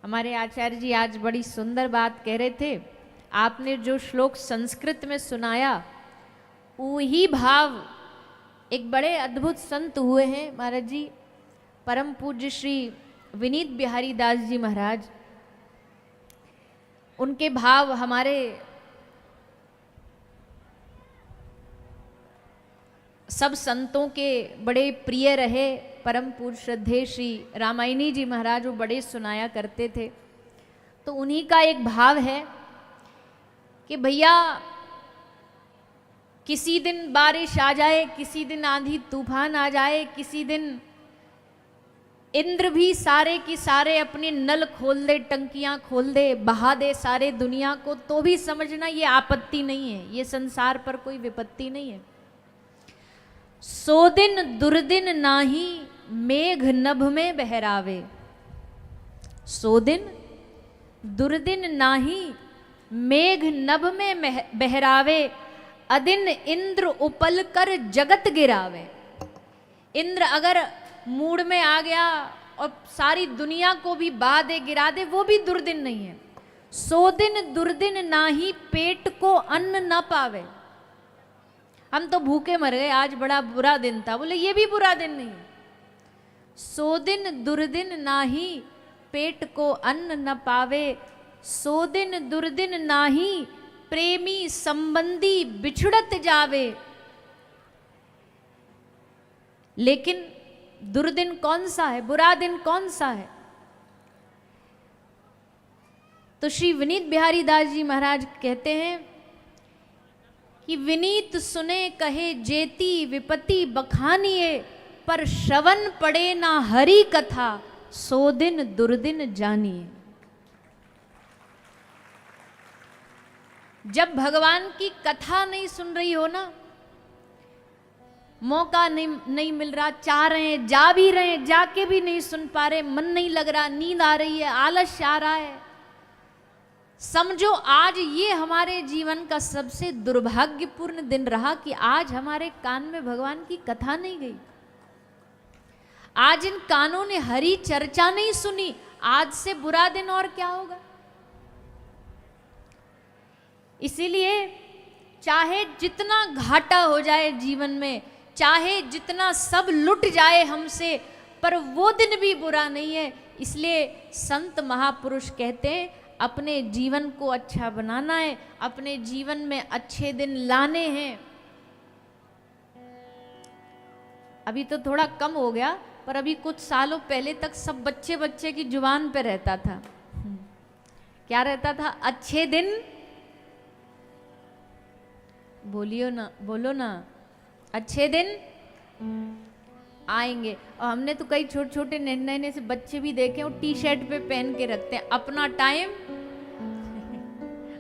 हमारे आचार्य जी आज बड़ी सुंदर बात कह रहे थे। आपने जो श्लोक संस्कृत में सुनाया वही भाव एक बड़े अद्भुत संत हुए हैं महाराज जी, परम पूज्य श्री विनीत बिहारी दास जी महाराज। उनके भाव हमारे सब संतों के बड़े प्रिय रहे। परम पूज्य श्रद्धेय श्री रामायणी जी महाराज वो बड़े सुनाया करते थे। तो उन्हीं का एक भाव है कि भैया किसी दिन बारिश आ जाए, किसी दिन आंधी तूफान आ जाए, किसी दिन इंद्र भी सारे की सारे अपने नल खोल दे, टंकियां खोल दे, बहा दे सारे दुनिया को, तो भी समझना ये आपत्ति नहीं है, ये संसार पर कोई विपत्ति नहीं है। सो दिन दुर्दिन नाही मेघ नभ में बहरावे, सो दिन दुर्दिन नाही मेघ नभ में बहरावे, अदिन इंद्र उपल कर जगत गिरावे। इंद्र अगर मूड में आ गया और सारी दुनिया को भी बहा दे, गिरा दे, वो भी दुर्दिन नहीं है। सो दिन दुर्दिन नाही पेट को अन्न न पावे। हम तो भूखे मर गए, आज बड़ा बुरा दिन था, बोले ये भी बुरा दिन नहीं है। सो दिन दुर्दिन नाही पेट को अन्न न पावे, सो दिन दुर्दिन नाही प्रेमी संबंधी बिछड़त जावे। लेकिन दुर्दिन कौन सा है, बुरा दिन कौन सा है? तो श्री विनीत बिहारी दास जी महाराज कहते हैं कि विनीत सुने कहे जेती विपत्ति बखानिए, पर श्रवण पड़े ना हरि कथा, सो दिन दुर्दिन जानिए। जब भगवान की कथा नहीं सुन रही हो ना, मौका नहीं मिल रहा, चाह रहे हैं, जा भी रहे हैं, जाके भी नहीं सुन पा रहे, मन नहीं लग रहा, नींद आ रही है, आलस आ रहा है, समझो आज ये हमारे जीवन का सबसे दुर्भाग्यपूर्ण दिन रहा कि आज हमारे कान में भगवान की कथा नहीं गई, आज इन कानों ने हरि चर्चा नहीं सुनी। आज से बुरा दिन और क्या होगा? इसीलिए चाहे जितना घाटा हो जाए जीवन में, चाहे जितना सब लुट जाए हमसे, पर वो दिन भी बुरा नहीं है। इसलिए संत महापुरुष कहते हैं अपने जीवन को अच्छा बनाना है, अपने जीवन में अच्छे दिन लाने हैं। अभी तो थोड़ा कम हो गया, पर अभी कुछ सालों पहले तक सब बच्चे बच्चे की जुबान पे रहता था। क्या रहता था? अच्छे दिन, बोलियो ना, बोलो ना, अच्छे दिन आएंगे। और हमने तो कई छोटे छोटे नन्हे से बच्चे भी देखे और टी शर्ट पे पहन के रखते हैं, अपना टाइम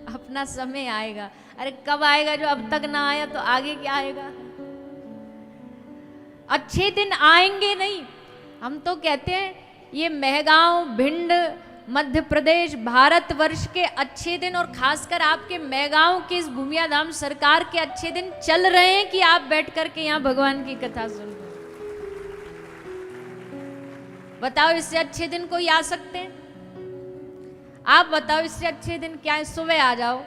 अपना समय आएगा। अरे कब आएगा? जो अब तक ना आया तो आगे क्या आएगा? अच्छे दिन आएंगे नहीं। हम तो कहते हैं ये मेहगांव, भिंड, मध्य प्रदेश, भारतवर्ष के अच्छे दिन और खासकर आपके मेहगांव के इस भूमिया धाम सरकार के अच्छे दिन चल रहे हैं कि आप बैठ करके यहाँ भगवान की कथा सुन रहे हैं। बताओ इससे अच्छे दिन कोई आ सकते हैं? आप बताओ इससे अच्छे दिन क्या है? सुबह आ जाओ,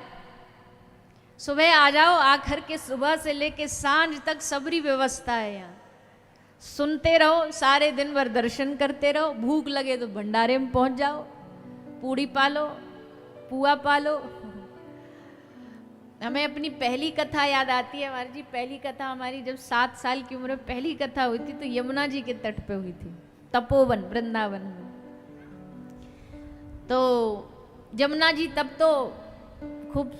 सुबह आ जाओ, आखिर के सुबह से लेके सांझ तक सबरी व्यवस्था है यहाँ। सुनते रहो, सारे दिन भर दर्शन करते रहो, भूख लगे तो भंडारे में पहुंच जाओ, पूड़ी पालो, पुआ पालो। हमें अपनी पहली कथा याद आती है हमारी जी। पहली कथा हमारी जब 7 साल की उम्र में पहली कथा हुई थी तो यमुना जी के तट पे हुई थी, तपोवन वृंदावन में। तो यमुना जी तब तो खूब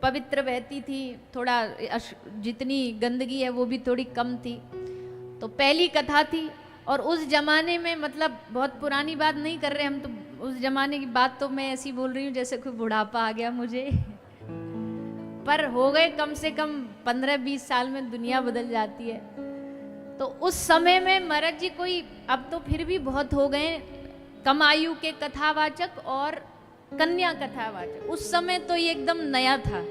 पवित्र बहती थी, थोड़ा जितनी गंदगी है वो भी थोड़ी कम थी। तो पहली कथा थी और उस जमाने में, मतलब बहुत पुरानी बात नहीं कर रहे हम, तो उस जमाने की बात तो मैं ऐसी बोल रही हूँ जैसे कोई बुढ़ापा आ गया मुझे पर हो गए कम से कम 15-20 साल में दुनिया बदल जाती है। तो उस समय में महाराज जी कोई, अब तो फिर भी बहुत हो गए कम आयु के कथावाचक और कन्या कथावाचक। उस समय तो ये एकदम नया था,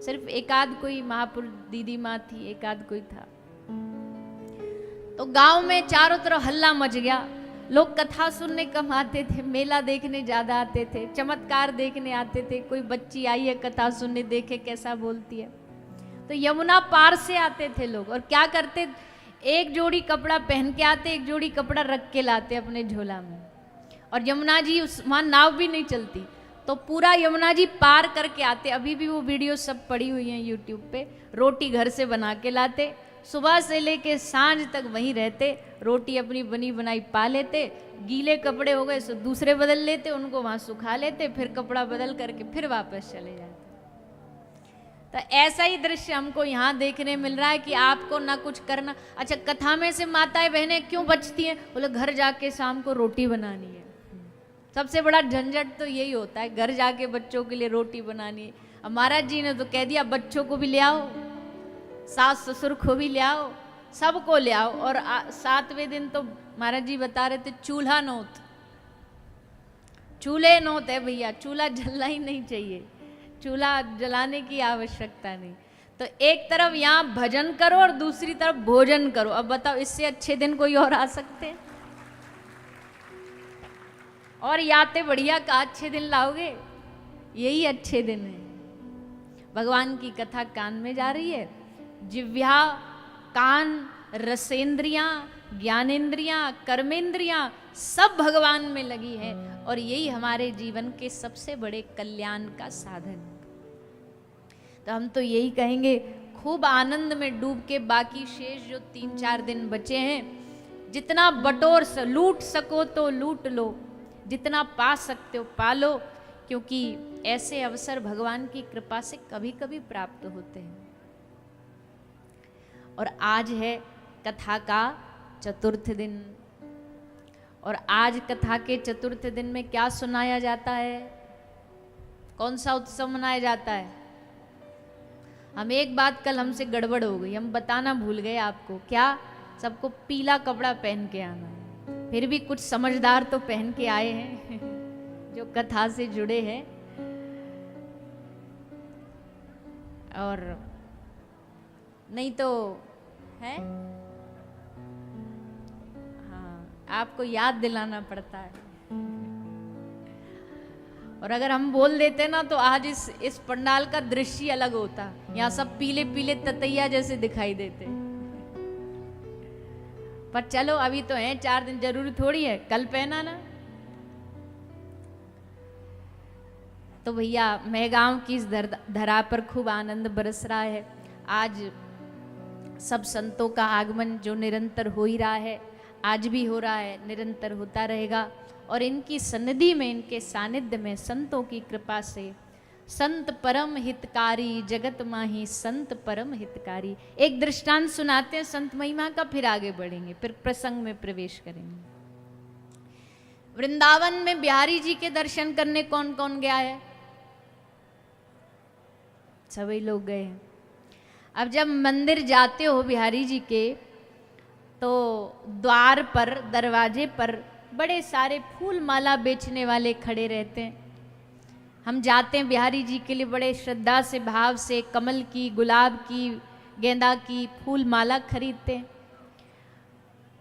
सिर्फ एक आध कोई महापुरुष दीदी माँ थी, एक आध कोई था। तो गांव में चारों तरफ हल्ला मच गया, लोग कथा सुनने कम आते थे, मेला देखने ज्यादा आते थे, चमत्कार देखने आते थे। कोई बच्ची आई है कथा सुनने, देखे कैसा बोलती है। तो यमुना पार से आते थे लोग, और क्या करते, एक जोड़ी कपड़ा पहन के आते, एक जोड़ी कपड़ा रख के लाते अपने झोला में। और यमुना जी उस वहाँ नाव भी नहीं चलती, तो पूरा यमुना जी पार करके आते। अभी भी वो वीडियो सब पड़ी हुई हैं यूट्यूब पे। रोटी घर से बना के लाते, सुबह से लेके सांझ तक वहीं रहते, रोटी अपनी बनी बनाई पा लेते, गीले कपड़े हो गए तो दूसरे बदल लेते, उनको वहाँ सुखा लेते, फिर कपड़ा बदल करके फिर वापस चले जाते। तो ऐसा ही दृश्य हमको यहाँ देखने मिल रहा है कि आपको ना कुछ करना। अच्छा, कथा में से माताएं बहनें क्यों बचती हैं? बोले घर जाके शाम को रोटी बनानी है। सबसे बड़ा झंझट तो यही होता है, घर जाके बच्चों के लिए रोटी बनानी है। अब महाराज जी ने तो कह दिया बच्चों को भी ले आओ, सास ससुर को भी ले आओ, सबको ले आओ। और 7वें दिन तो महाराज जी बता रहे थे चूल्हा नोत, चूल्हे नोत है भैया, चूल्हा जलना ही नहीं चाहिए, चूल्हा जलाने की आवश्यकता नहीं। तो एक तरफ यहाँ भजन करो और दूसरी तरफ भोजन करो। अब बताओ इससे अच्छे दिन कोई और आ सकते हैं? और याते बढ़िया का अच्छे दिन लाओगे, यही अच्छे दिन है। भगवान की कथा कान में जा रही है, जिह्वा, कान, रसेंद्रियां, ज्ञानेंद्रियां, कर्मेंद्रियां सब भगवान में लगी है, और यही हमारे जीवन के सबसे बड़े कल्याण का साधन। तो हम तो यही कहेंगे, खूब आनंद में डूब के बाकी शेष जो 3-4 दिन बचे हैं, जितना बटोर लूट सको तो लूट लो, जितना पा सकते हो पा लो, क्योंकि ऐसे अवसर भगवान की कृपा से कभी कभी प्राप्त होते हैं। और आज है कथा का चतुर्थ दिन, और आज कथा के चतुर्थ दिन में क्या सुनाया जाता है? कौन सा उत्सव मनाया जाता है? हम एक बात कल हमसे गड़बड़ हो गई, हम बताना भूल गए आपको। क्या? सबको पीला कपड़ा पहन के आना है। फिर भी कुछ समझदार तो पहन के आए हैं जो कथा से जुड़े हैं। और नहीं तो है, हाँ, आपको याद दिलाना पड़ता है। और अगर हम बोल देते ना तो आज इस पंडाल का दृश्य अलग होता। यहाँ सब पीले पीले ततैया जैसे दिखाई देते। पर चलो अभी तो है 4 दिन, जरूरी थोड़ी है कल पहना ना। तो भैया मेहगांव की इस धरा पर खूब आनंद बरस रहा है। आज सब संतों का आगमन जो निरंतर हो ही रहा है, आज भी हो रहा है, निरंतर होता रहेगा। और इनकी सन्निधि में, इनके सानिध्य में, संतों की कृपा से, संत परम हितकारी जगत माही संत परम हितकारी। एक दृष्टांत सुनाते हैं संत महिमा का, फिर आगे बढ़ेंगे, फिर प्रसंग में प्रवेश करेंगे। वृंदावन में बिहारी जी के दर्शन करने कौन कौन गया है? सभी लोग गए हैं। अब जब मंदिर जाते हो बिहारी जी के, तो द्वार पर, दरवाजे पर बड़े सारे फूल माला बेचने वाले खड़े रहते हैं। हम जाते हैं बिहारी जी के लिए बड़े श्रद्धा से, भाव से, कमल की, गुलाब की, गेंदा की फूल माला खरीदते हैं।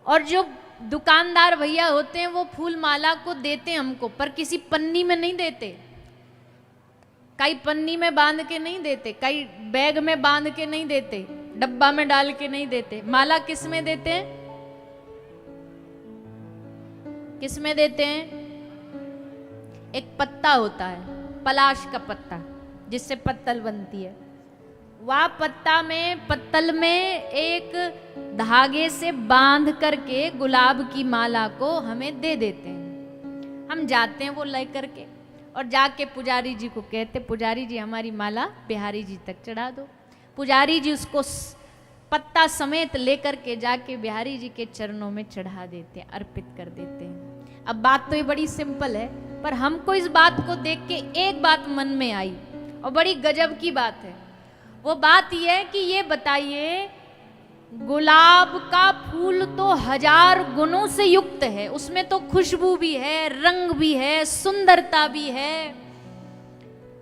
और जो दुकानदार भैया होते हैं वो फूल माला को देते हैं हमको, पर किसी पन्नी में नहीं देते। कई पन्नी में बांध के नहीं देते, कई बैग में बांध के नहीं देते, डब्बा में डाल के नहीं देते। माला किस में देते हैं? किस में देते हैं? एक पत्ता होता है, पलाश का पत्ता, जिससे पत्तल बनती है। वह पत्ता में, पत्तल में एक धागे से बांध करके गुलाब की माला को हमें दे देते हैं। हम जाते हैं वो ले करके, और जाके पुजारी जी को कहते, पुजारी जी हमारी माला बिहारी जी तक चढ़ा दो। पुजारी जी उसको पत्ता समेत लेकर के जाके बिहारी जी के चरणों में चढ़ा देते हैं, अर्पित कर देते हैं। अब बात तो ये बड़ी सिंपल है, पर हमको इस बात को देख के एक बात मन में आई, और बड़ी गजब की बात है। वो बात ये है कि ये बताइए, गुलाब का फूल तो 1000 गुणों से युक्त है, उसमें तो खुशबू भी है, रंग भी है, सुंदरता भी है,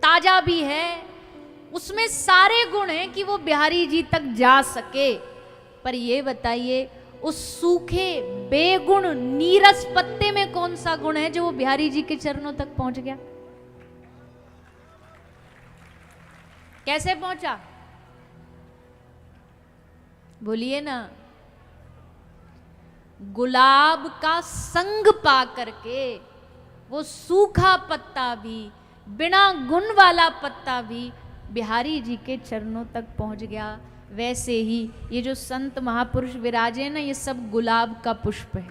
ताजा भी है, उसमें सारे गुण हैं कि वो बिहारी जी तक जा सके। पर ये बताइए, उस सूखे बेगुण नीरस पत्ते में कौन सा गुण है जो वो बिहारी जी के चरणों तक पहुंच गया? कैसे पहुंचा? बोलिए ना। गुलाब का संग पा करके वो सूखा पत्ता भी, बिना गुण वाला पत्ता भी बिहारी जी के चरणों तक पहुंच गया। वैसे ही ये जो संत महापुरुष विराजे ना, ये सब गुलाब का पुष्प है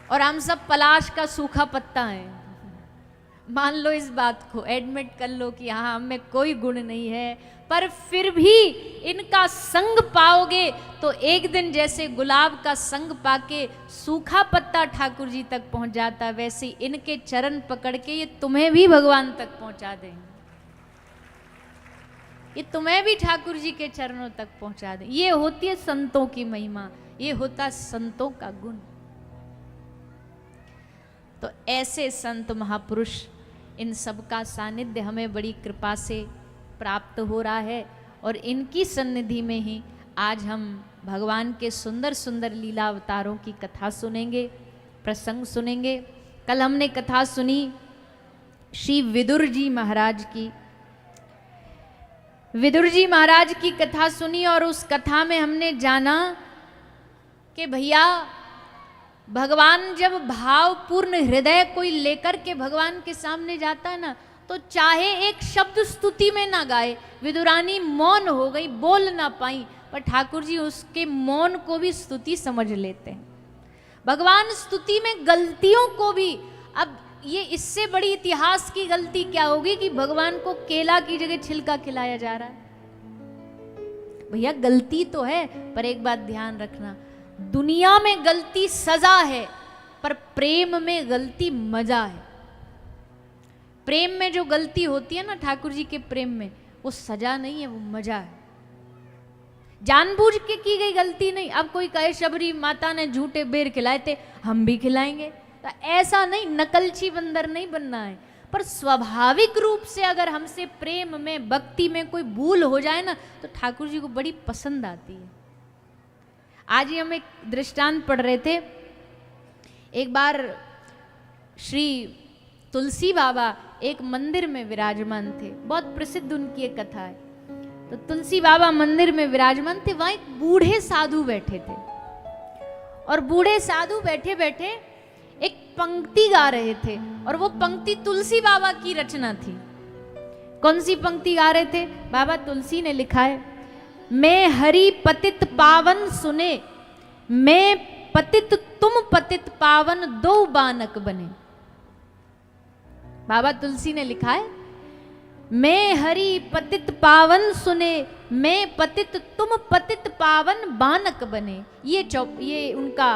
और हम सब पलाश का सूखा पत्ता है। मान लो इस बात को, एडमिट कर लो कि हाँ हम में कोई गुण नहीं है, पर फिर भी इनका संग पाओगे तो एक दिन जैसे गुलाब का संग पाके सूखा पत्ता ठाकुर जी तक पहुंच जाता, वैसे इनके चरण पकड़ के ये तुम्हें भी भगवान तक पहुंचा देंगे। ये तुम्हें भी ठाकुर जी के चरणों तक पहुंचा दें। ये होती है संतों की महिमा, ये होता है संतों का गुण। तो ऐसे संत महापुरुष, इन सब का सानिध्य हमें बड़ी कृपा से प्राप्त हो रहा है और इनकी सन्निधि में ही आज हम भगवान के सुंदर सुंदर लीला अवतारों की कथा सुनेंगे, प्रसंग सुनेंगे। कल हमने कथा सुनी श्री विदुर जी महाराज की। विदुर जी महाराज की कथा सुनी और उस कथा में हमने जाना कि भैया भगवान जब भावपूर्ण हृदय कोई लेकर के भगवान के सामने जाता है ना, तो चाहे एक शब्द स्तुति में ना गाए, विदुरानी मौन हो गई, बोल ना पाई, पर ठाकुर जी उसके मौन को भी स्तुति समझ लेते हैं। भगवान स्तुति में गलतियों को भी, अब ये इससे बड़ी इतिहास की गलती क्या होगी कि भगवान को केला की जगह छिलका खिलाया जा रहा है। भैया गलती तो है, पर एक बात ध्यान रखना, दुनिया में गलती सजा है, पर प्रेम में गलती मजा है। प्रेम में जो गलती होती है ना ठाकुर जी के प्रेम में, वो सजा नहीं है, वो मजा है। जानबूझ के की गई गलती नहीं। अब कोई कहे शबरी माता ने झूठे बेर खिलाए थे, हम भी खिलाएंगे, तो ऐसा नहीं, नकलची बंदर नहीं बनना है। पर स्वाभाविक रूप से अगर हमसे प्रेम में, भक्ति में कोई भूल हो जाए ना, तो ठाकुर जी को बड़ी पसंद आती है। आज ही हम एक दृष्टांत पढ़ रहे थे। एक बार श्री तुलसी बाबा एक मंदिर में विराजमान थे, बहुत प्रसिद्ध उनकी एक कथा है। तो तुलसी बाबा मंदिर में विराजमान थे, वहां एक बूढ़े साधु बैठे थे और बूढ़े साधु बैठे बैठे एक पंक्ति गा रहे थे और वो पंक्ति तुलसी बाबा की रचना थी। कौन सी पंक्ति गा रहे थे? बाबा तुलसी ने लिखा है, मैं हरि पतित पावन सुने, मैं पतित तुम पतित पावन, दो बानक बने। बाबा तुलसी ने लिखा है, मैं हरि पतित पावन सुने, मैं पतित तुम पतित पावन, बानक बने। ये उनका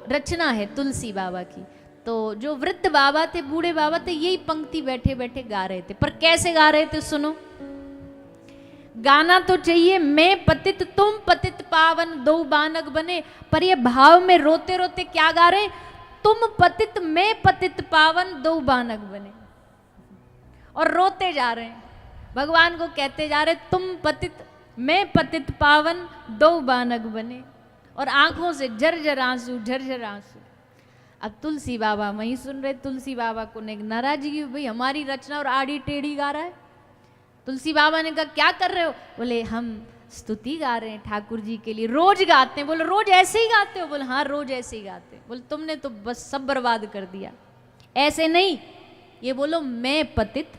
रचना है तुलसी बाबा की। तो जो वृद्ध बाबा थे, बूढ़े बाबा थे, यही पंक्ति बैठे बैठे गा रहे थे। पर कैसे गा रहे थे सुनो। गाना तो चाहिए, मैं पतित तुम पतित पावन, दो बानक बने, पर ये भाव में रोते रोते क्या गा रहे? तुम पतित मैं पतित पावन, दो बानक बने। और रोते जा रहे हैं, भगवान को कहते जा रहे, तुम पतित मैं पतित पावन, दो बानक बने। और आंखों से झरझर आंसू, झरझर आंसू। अब तुलसी बाबा वहीं सुन रहे। तुलसी बाबा को ने नाराजगी, भाई हमारी रचना और आड़ी टेढ़ी गा रहा है। तुलसी बाबा ने कहा क्या कर रहे हो? बोले हम स्तुति गा रहे हैं ठाकुर जी के लिए, रोज गाते हैं। बोले रोज ऐसे ही गाते हो? बोले हाँ रोज ऐसे ही गाते हैं। बोले तुमने तो बस सब बर्बाद कर दिया। ऐसे नहीं, ये बोलो मैं पतित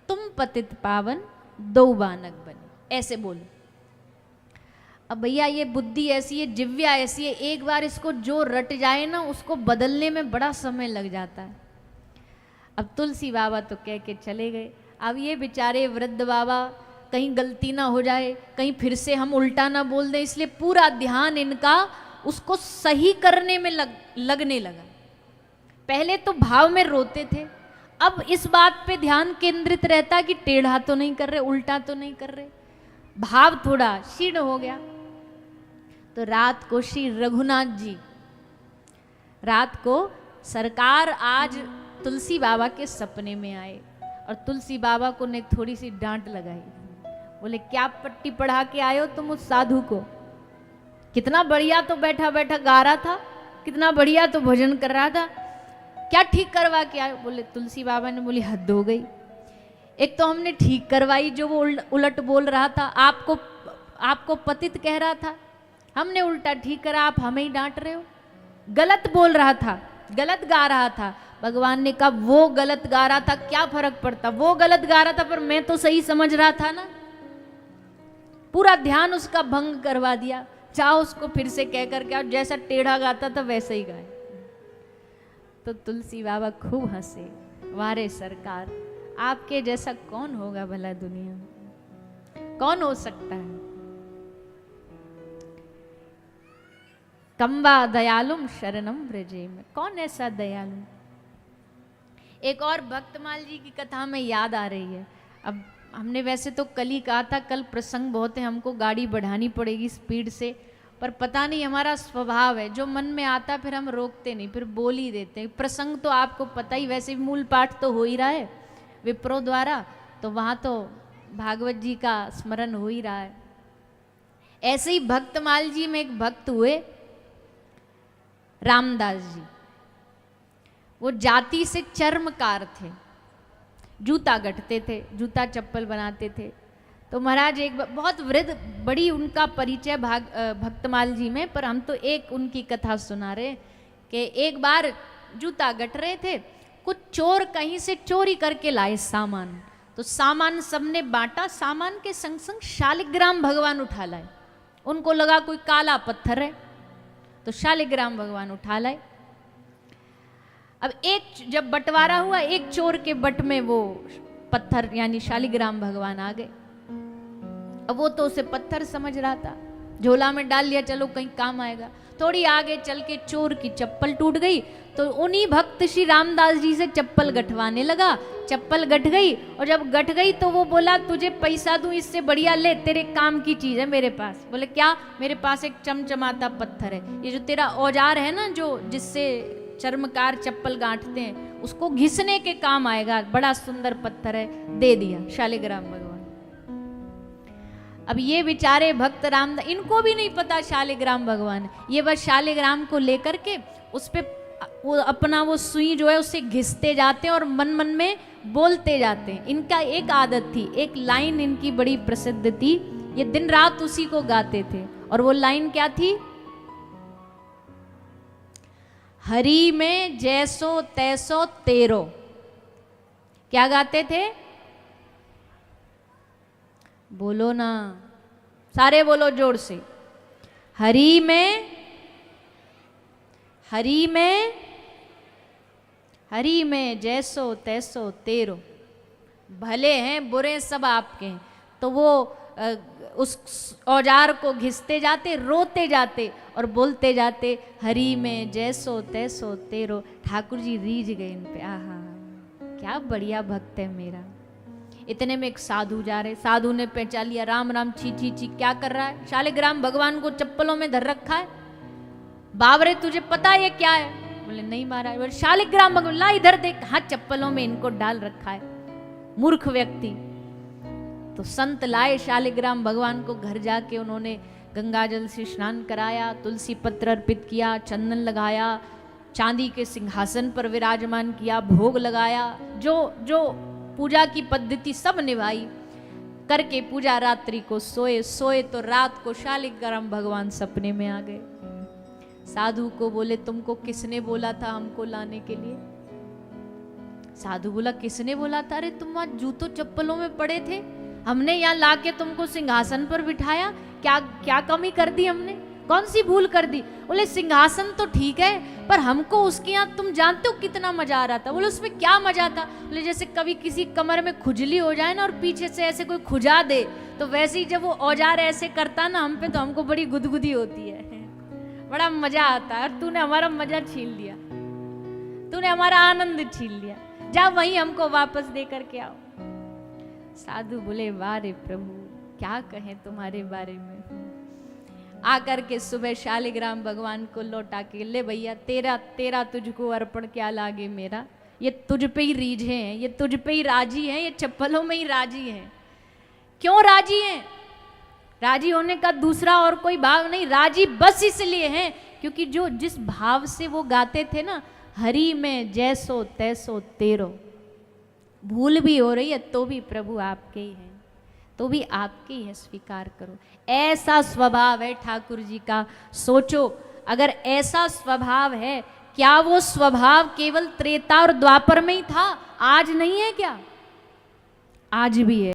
तुम पतित पावन, दो बानक बने, ऐसे बोलो। अब भैया ये बुद्धि ऐसी है, जिव्या ऐसी है, एक बार इसको जो रट जाए ना, उसको बदलने में बड़ा समय लग जाता है। अब तुलसी बाबा तो कह के चले गए। अब ये बेचारे वृद्ध बाबा, कहीं गलती ना हो जाए, कहीं फिर से हम उल्टा ना बोल दें, इसलिए पूरा ध्यान इनका उसको सही करने में लगने लगा। पहले तो भाव में रोते थे, अब इस बात पे ध्यान केंद्रित रहता कि टेढ़ा तो नहीं कर रहे, उल्टा तो नहीं कर रहे। भाव थोड़ा क्षीण हो गया। तो रात को श्री रघुनाथ जी, रात को सरकार आज तुलसी बाबा के सपने में आए और तुलसी बाबा को ने थोड़ी सी डांट लगाई। बोले क्या पट्टी पढ़ा के आए हो तुम उस साधु को? कितना बढ़िया तो बैठा बैठा गा रहा था, कितना बढ़िया तो भजन कर रहा था, क्या ठीक करवा के आए? बोले तुलसी बाबा ने बोली हद हो गई, एक तो हमने ठीक करवाई जो वो उलट बोल रहा था, आपको पतित कह रहा था, हमने उल्टा ठीक करा, आप हमें ही डांट रहे हो। गलत बोल रहा था, गलत गा रहा था। भगवान ने कहा वो गलत गा रहा था, क्या फर्क पड़ता, वो गलत गा रहा था पर मैं तो सही समझ रहा था ना। पूरा ध्यान उसका भंग करवा दिया। चाहो उसको फिर से कह करके, और जैसा टेढ़ा गाता था वैसे ही गाए। तो तुलसी बाबा खूब हंसे, वारे सरकार, आपके जैसा कौन होगा भला दुनिया में, कौन हो सकता है? कम्बा दयालुम शरणम व्रजे में, कौन ऐसा दयालु? एक और भक्तमाल जी की कथा में याद आ रही है। अब हमने वैसे तो कल ही कहा था, कल प्रसंग बहुत है, हमको गाड़ी बढ़ानी पड़ेगी स्पीड से, पर पता नहीं हमारा स्वभाव है, जो मन में आता फिर हम रोकते नहीं, फिर बोल ही देते हैं। प्रसंग तो आपको पता ही, वैसे मूल पाठ तो हो ही रहा है विप्रो द्वारा, तो वहाँ तो भागवत जी का स्मरण हो ही रहा है। ऐसे ही भक्तमाल जी में एक भक्त हुए रामदास जी। वो जाति से चर्मकार थे, जूता गढ़ते थे, जूता चप्पल बनाते थे। तो महाराज एक बहुत वृद्ध, बड़ी उनका परिचय भक्तमाल जी में, पर हम तो एक उनकी कथा सुना रहे कि एक बार जूता गढ़ रहे थे, कुछ चोर कहीं से चोरी करके लाए सामान, तो सामान सबने बांटा, सामान के संग संग शालिग्राम भगवान उठा लाए। उनको लगा कोई काला पत्थर है, तो शालिग्राम भगवान उठा लाए। अब एक जब बंटवारा हुआ, एक चोर के बट में वो पत्थर यानी शालिग्राम भगवान आ गए। अब वो तो उसे पत्थर समझ रहा था, झोला में डाल लिया, चलो कहीं काम आएगा। थोड़ी आगे चल के चोर की चप्पल टूट गई, तो उन्हीं भक्त श्री रामदास जी से चप्पल गठवाने लगा। चप्पल गठ गई, और जब गठ गई तो वो बोला तुझे पैसा दूं इससे बढ़िया, ले तेरे काम की चीज है मेरे पास। बोले क्या? मेरे पास एक चमचमाता पत्थर है, ये जो तेरा औजार है ना, जो जिससे चर्मकार चप्पल गांठते हैं, उसको घिसने के काम आएगा, बड़ा सुंदर पत्थर है। दे दिया शालिग्राम भगवान। अब ये बेचारे भक्त रामदास, इनको भी नहीं पता शालिग्राम भगवान है, ये बस शालिग्राम को लेकर के उस पे वो अपना वो सुई जो है उससे घिसते जाते हैं और मन मन में बोलते जाते हैं। इनका एक आदत थी, एक लाइन इनकी बड़ी प्रसिद्ध थी, ये दिन रात उसी को गाते थे, और वो लाइन क्या थी? हरि में जैसो तैसो तेरो। क्या गाते थे? बोलो ना, सारे बोलो जोर से। हरि में, हरि में, हरि में जैसो तैसो तेरो। भले हैं बुरे सब आपके हैं। तो वो उस औजार को घिसते जाते, रोते जाते और बोलते जाते, हरि में जैसो तैसो तेरो। ठाकुर जी रीझ गए इन पे, आहा क्या बढ़िया भक्त है मेरा। इतने में एक साधु जा रहे, साधु ने पहचान लिया, राम राम छी छी छी, क्या कर रहा है? शालिग्राम भगवान को चप्पलों में धर रखा है। बाबरे तुझे पता है ये क्या है? बोले नहीं महाराज। बोले शालिग्राम भगवान, ला इधर देख, हाँ चप्पलों में इनको डाल रखा है, मूर्ख व्यक्ति। तो संत लाए शालिग्राम भगवान को, घर जाके उन्होंने गंगा जल से स्नान कराया, तुलसी पत्र अर्पित किया, चंदन लगाया, चांदी के सिंहासन पर विराजमान किया, भोग लगाया, जो जो पूजा की पद्धति सब निभाई करके पूजा रात्रि को सोए तो रात को शालिग्राम भगवान सपने में आ गए। साधु को बोले तुमको किसने बोला था हमको लाने के लिए? साधु बोला किसने बोला था? अरे तुम वहां जूतों चप्पलों में पड़े थे, हमने यहाँ लाके तुमको सिंहासन पर बिठाया, क्या क्या कमी कर दी हमने? कौन सी भूल कर दी? बोले सिंहासन तो ठीक है, पर हमको उसके यहाँ तुम जानते हो कितना मजा आ रहा था। बोले उसमें क्या मजा था? बोले जैसे कभी किसी कमर में खुजली हो जाए ना और पीछे से ऐसे कोई खुजा दे, तो वैसे ही जब वो औजार ऐसे करता ना हम पे, तो हमको बड़ी गुदगुदी होती है, बड़ा मजा आता है। और तूने हमारा मजा छीन लिया, तूने हमारा आनंद छीन लिया, जा वहीं हमको वापस दे करके आओ। साधु बोले वाह रे प्रभु, क्या कहें तुम्हारे बारे में। आकर के सुबह शालिग्राम भगवान को लौटा के, ले भैया तेरा तुझको अर्पण, क्या लागे मेरा, ये तुझ पे ही रीझे हैं, ये तुझ पे ही राजी हैं, ये चप्पलों में ही राजी हैं। क्यों राजी हैं? राजी होने का दूसरा और कोई भाव नहीं, राजी बस इसलिए हैं क्योंकि जो जिस भाव से वो गाते थे ना, हरि में जैसो तैसो तेरो, भूल भी हो रही है तो भी प्रभु आपके ही हैं, तो भी आपके ही है, स्वीकार करो। ऐसा स्वभाव है ठाकुर जी का। सोचो अगर ऐसा स्वभाव है, क्या वो स्वभाव केवल त्रेता और द्वापर में ही था, आज नहीं है क्या? आज भी है।